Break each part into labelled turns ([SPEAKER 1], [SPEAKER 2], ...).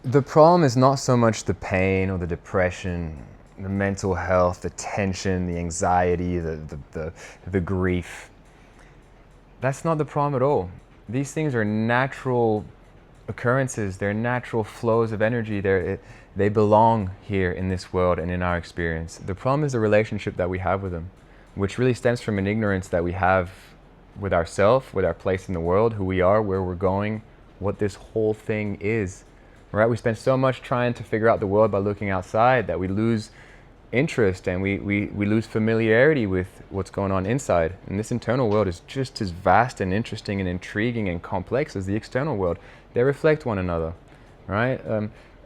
[SPEAKER 1] The problem is not so much the pain or the depression, the mental health, the tension, the anxiety, the grief. That's not the problem at all. These things are natural occurrences, they're natural flows of energy. They belong here in this world and in our experience. The problem is the relationship that we have with them, which really stems from an ignorance that we have with ourselves, with our place in the world, who we are, where we're going, what this whole thing is. Right? We spend so much trying to figure out the world by looking outside that we lose interest and we lose familiarity with what's going on inside. And this internal world is just as vast and interesting and intriguing and complex as the external world. They reflect one another, right?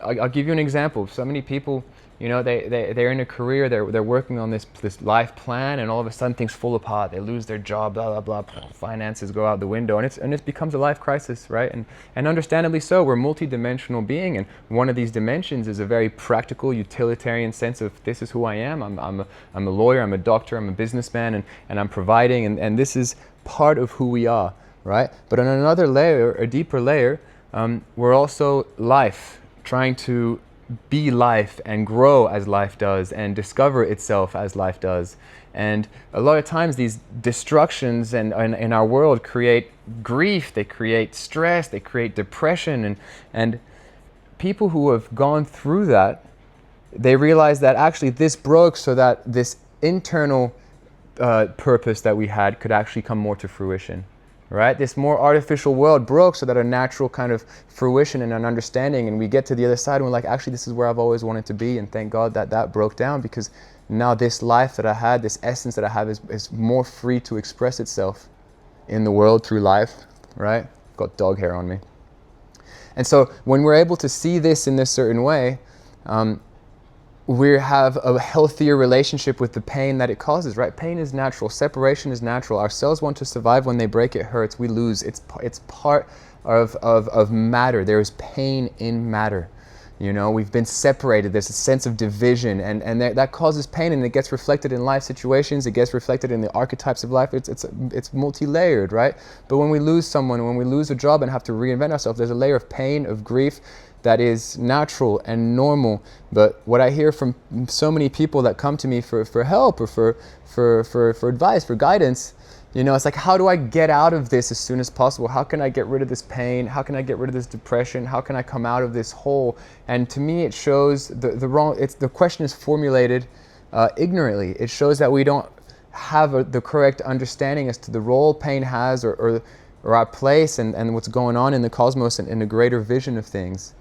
[SPEAKER 1] I'll give you an example. So many people, they're in a career, they're working on this life plan, and all of a sudden things fall apart. They lose their job, blah, blah, blah, finances go out the window, and it becomes a life crisis, right? And understandably so. We're a multi-dimensional being, and one of these dimensions is a very practical, utilitarian sense of this is who I am. I'm a lawyer, I'm a doctor, I'm a businessman, and I'm providing, and this is part of who we are, right? But on another layer, a deeper layer, we're also life, trying to be life and grow as life does and discover itself as life does. And a lot of times these destructions in our world create grief, they create stress, they create depression, and people who have gone through that, they realize that actually this broke so that this internal purpose that we had could actually come more to fruition. Right? This more artificial world broke so that a natural kind of fruition and an understanding, and we get to the other side and we're like, actually this is where I've always wanted to be, and thank God that broke down, because now this life that I had, this essence that I have is more free to express itself in the world through life, right? Got dog hair on me. And so when we're able to see this in this certain way, we have a healthier relationship with the pain that it causes, right? Pain is natural. Separation is natural. Our cells want to survive. When they break, it hurts. We lose. It's part of matter. There is pain in matter. We've been separated. There's a sense of division, and that causes pain, and it gets reflected in life situations. It gets reflected in the archetypes of life. It's multi-layered, right? But when we lose someone, when we lose a job and have to reinvent ourselves, there's a layer of pain, of grief, that is natural and normal. But what I hear from so many people that come to me for help or for advice, for guidance, it's like, how do I get out of this as soon as possible? How can I get rid of this pain? How can I get rid of this depression? How can I come out of this hole? And to me, it shows the question is formulated ignorantly. It shows that we don't have the correct understanding as to the role pain has or our place and what's going on in the cosmos and in the greater vision of things.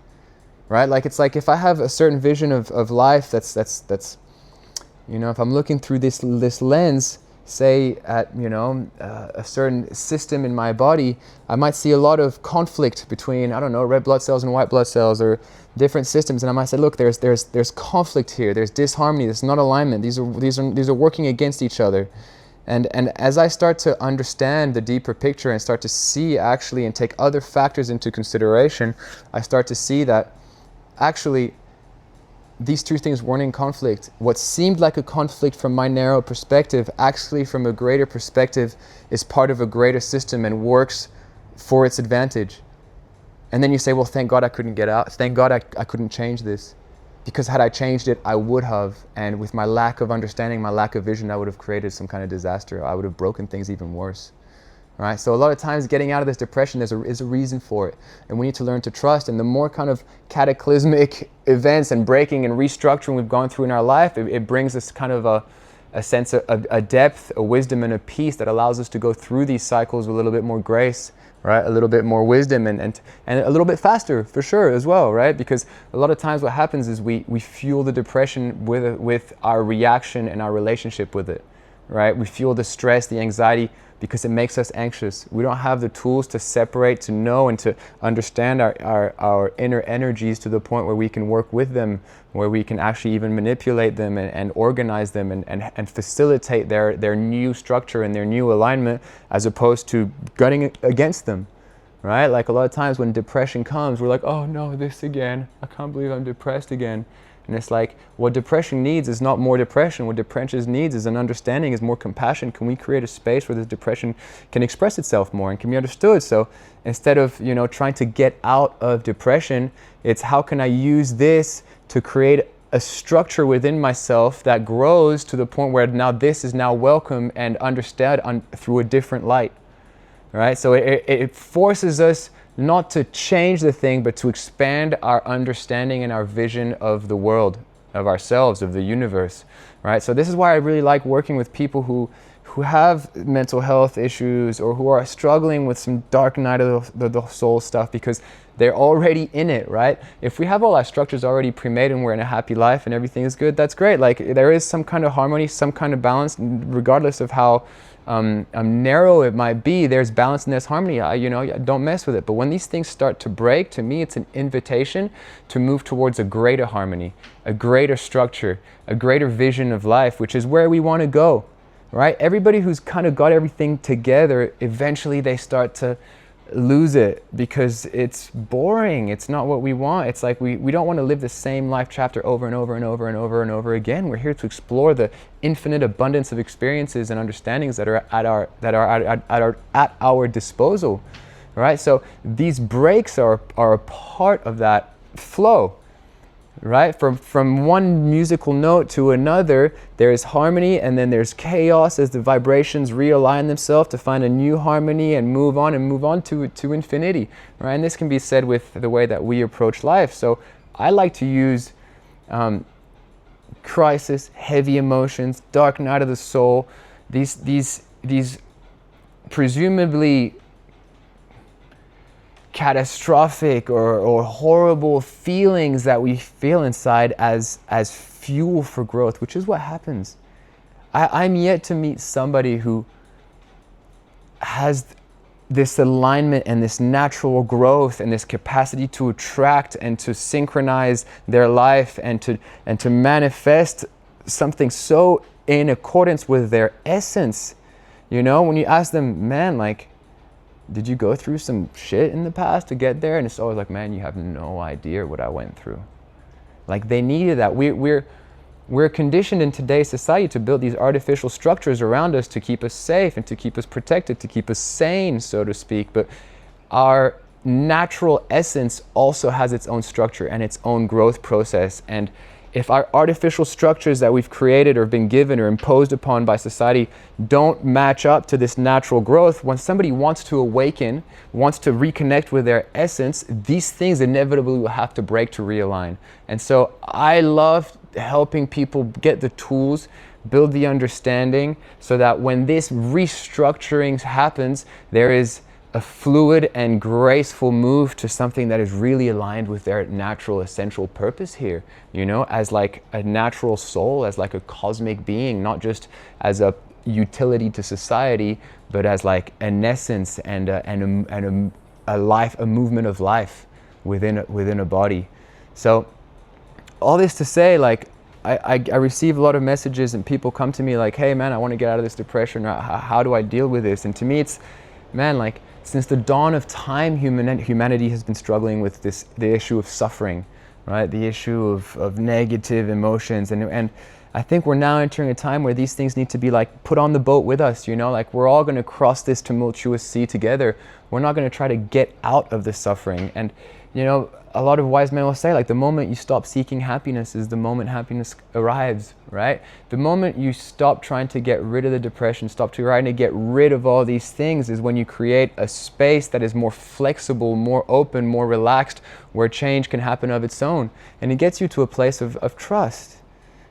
[SPEAKER 1] Right? Like, it's like if I have a certain vision of life that's if I'm looking through this lens, say at a certain system in my body, I might see a lot of conflict between, I don't know, red blood cells and white blood cells, or different systems, and I might say, look, there's conflict here, there's disharmony, there's not alignment, these are working against each other. And as I start to understand the deeper picture and start to see actually and take other factors into consideration, I start to see that actually these two things weren't in conflict. What seemed like a conflict from my narrow perspective, actually from a greater perspective, is part of a greater system and works for its advantage. And then you say, well, thank God I couldn't get out. Thank God I couldn't change this. Because had I changed it, I would have. And with my lack of understanding, my lack of vision, I would have created some kind of disaster. I would have broken things even worse. Right? So a lot of times getting out of this depression is a reason for it. And we need to learn to trust. And the more kind of cataclysmic events and breaking and restructuring we've gone through in our life, it brings us kind of a sense of a depth, a wisdom, and a peace that allows us to go through these cycles with a little bit more grace, right? A little bit more wisdom and a little bit faster, for sure, as well, right? Because a lot of times what happens is we fuel the depression with our reaction and our relationship with it, right? We fuel the stress, the anxiety, because it makes us anxious. We don't have the tools to separate, to know, and to understand our inner energies to the point where we can work with them, where we can actually even manipulate them and organize them and facilitate their new structure and their new alignment, as opposed to gunning against them, right? Like a lot of times when depression comes, we're like, oh no, this again. I can't believe I'm depressed again. And it's like, what depression needs is not more depression. What depression needs is an understanding, is more compassion. Can we create a space where this depression can express itself more and can be understood? So instead of, you know, trying to get out of depression, it's how can I use this to create a structure within myself that grows to the point where now this is now welcome and understood through a different light, right? So it forces us not to change the thing, but to expand our understanding and our vision of the world, of ourselves, of the universe, right? So this is why I really like working with people who have mental health issues or who are struggling with some dark night of the soul stuff, because they're already in it, right? If we have all our structures already pre-made and we're in a happy life and everything is good, that's great. Like, there is some kind of harmony, some kind of balance, regardless of how narrow it might be. There's balance and there's harmony. Don't mess with it. But when these things start to break, to me, it's an invitation to move towards a greater harmony, a greater structure, a greater vision of life, which is where we want to go, right? Everybody who's kind of got everything together, eventually they start to lose it because it's boring. It's not what we want. It's like we don't want to live the same life chapter over and over and over and over and over again. We're here to explore the infinite abundance of experiences and understandings that are at our disposal, right? So these breaks are a part of that flow, right? From one musical note to another, there is harmony, and then there's chaos as the vibrations realign themselves to find a new harmony and move on to infinity, right? And this can be said with the way that we approach life. So I like to use crisis, heavy emotions, dark night of the soul, these presumably catastrophic or horrible feelings that we feel inside as fuel for growth, which is what happens. I'm yet to meet somebody who has this alignment and this natural growth and this capacity to attract and to synchronize their life and to manifest something so in accordance with their essence. You know, when you ask them, man, like, did you go through some shit in the past to get there? And it's always like, man, you have no idea what I went through. Like, they needed that. We're conditioned in today's society to build these artificial structures around us to keep us safe and to keep us protected, to keep us sane, so to speak. But our natural essence also has its own structure and its own growth process. And if our artificial structures that we've created or been given or imposed upon by society don't match up to this natural growth, when somebody wants to awaken, wants to reconnect with their essence, these things inevitably will have to break to realign. And so I love helping people get the tools, build the understanding, so that when this restructuring happens, there is a fluid and graceful move to something that is really aligned with their natural essential purpose here, you know, as like a natural soul, as like a cosmic being, not just as a utility to society, but as like an essence and a life, a movement of life within a body. So all this to say, like, I receive a lot of messages and people come to me like, hey man, I want to get out of this depression, or how do I deal with this? And to me it's, man, like, since the dawn of time, humanity has been struggling with the issue of suffering, right? The issue of negative emotions. And I think we're now entering a time where these things need to be like put on the boat with us, you know? Like, we're all going to cross this tumultuous sea together. We're not going to try to get out of the suffering. And, you know, a lot of wise men will say, like, the moment you stop seeking happiness is the moment happiness arrives, right? The moment you stop trying to get rid of the depression, stop trying to get rid of all these things, is when you create a space that is more flexible, more open, more relaxed, where change can happen of its own. And it gets you to a place of trust,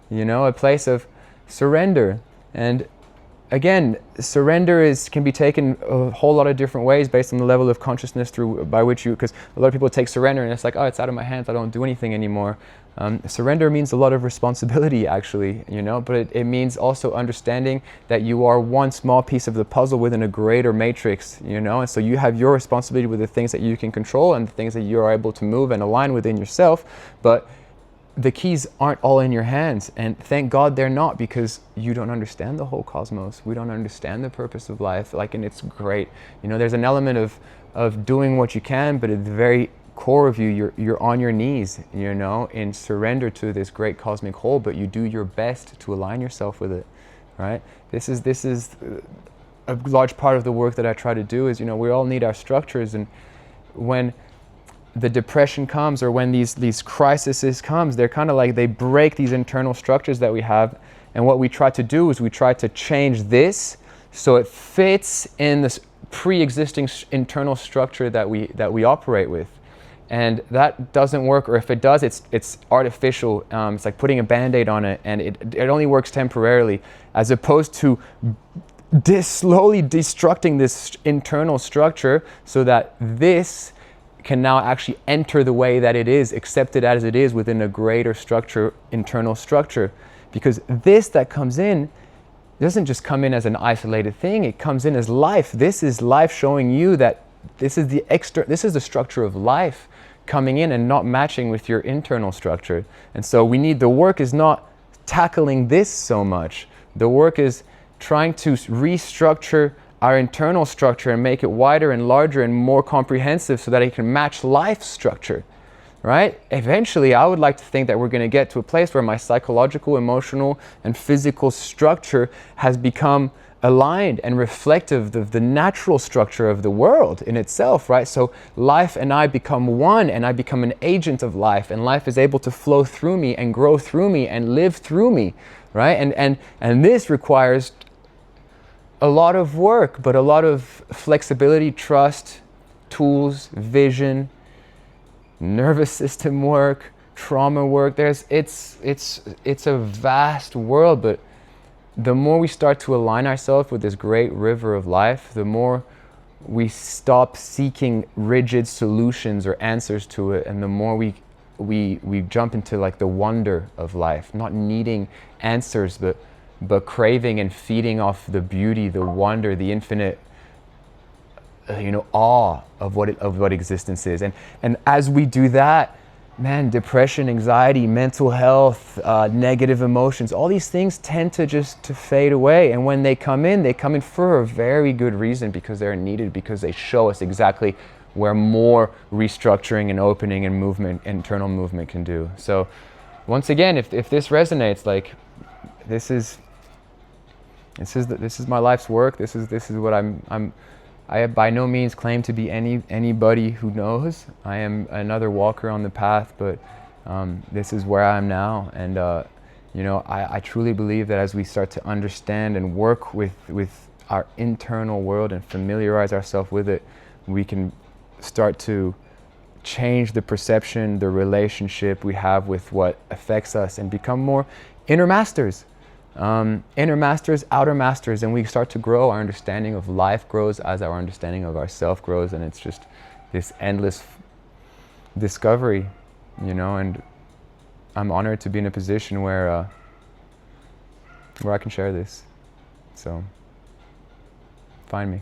[SPEAKER 1] you know, a place of surrender. And again, surrender can be taken a whole lot of different ways based on the level of consciousness by which you, because a lot of people take surrender and it's like, oh, it's out of my hands, I don't do anything anymore. Surrender means a lot of responsibility, actually, you know, but it means also understanding that you are one small piece of the puzzle within a greater matrix, you know, and so you have your responsibility with the things that you can control and the things that you are able to move and align within yourself, but the keys aren't all in your hands, and thank God they're not, because you don't understand the whole cosmos. We don't understand the purpose of life, like, and it's great. You know, there's an element of doing what you can, but at the very core of you, you're on your knees, you know, in surrender to this great cosmic whole, but you do your best to align yourself with it, right? This is a large part of the work that I try to do is, you know, we all need our structures, and when the depression comes or when these crises comes, they're kind of like they break these internal structures that we have, and what we try to do is we try to change this so it fits in this pre-existing internal structure that we operate with. And that doesn't work, or if it does, it's artificial. It's like putting a Band-Aid on it, and it only works temporarily, as opposed to slowly destructing this internal structure so that this can now actually enter the way that it is, accepted as it is within a greater structure, internal structure. Because this that comes in doesn't just come in as an isolated thing, it comes in as life. This is life showing you that this is the structure of life coming in and not matching with your internal structure. And so the work is not tackling this so much. The work is trying to restructure our internal structure and make it wider and larger and more comprehensive so that it can match life's structure, right? Eventually, I would like to think that we're going to get to a place where my psychological, emotional, and physical structure has become aligned and reflective of the natural structure of the world in itself, right? So life and I become one, and I become an agent of life, and life is able to flow through me and grow through me and live through me, right? And this requires a lot of work, but a lot of flexibility, trust, tools, vision, nervous system work, trauma work. It's a vast world, but the more we start to align ourselves with this great river of life, the more we stop seeking rigid solutions or answers to it, and the more we jump into like the wonder of life, not needing answers, but craving and feeding off the beauty, the wonder, the infinite, awe of what existence is. And as we do that, man, depression, anxiety, mental health, negative emotions, all these things tend to fade away. And when they come in for a very good reason, because they're needed, because they show us exactly where more restructuring and opening and movement, internal movement can do. So once again, if this resonates, like this is my life's work. This is what I by no means claim to be anybody who knows. I am another walker on the path, but this is where I am now. And I truly believe that as we start to understand and work with our internal world and familiarize ourselves with it, we can start to change the perception, the relationship we have with what affects us, and become more inner masters. Inner masters, outer masters, and we start to grow. Our understanding of life grows as our understanding of ourself grows, and it's just this endless discovery, and I'm honored to be in a position where I can share this. So find me.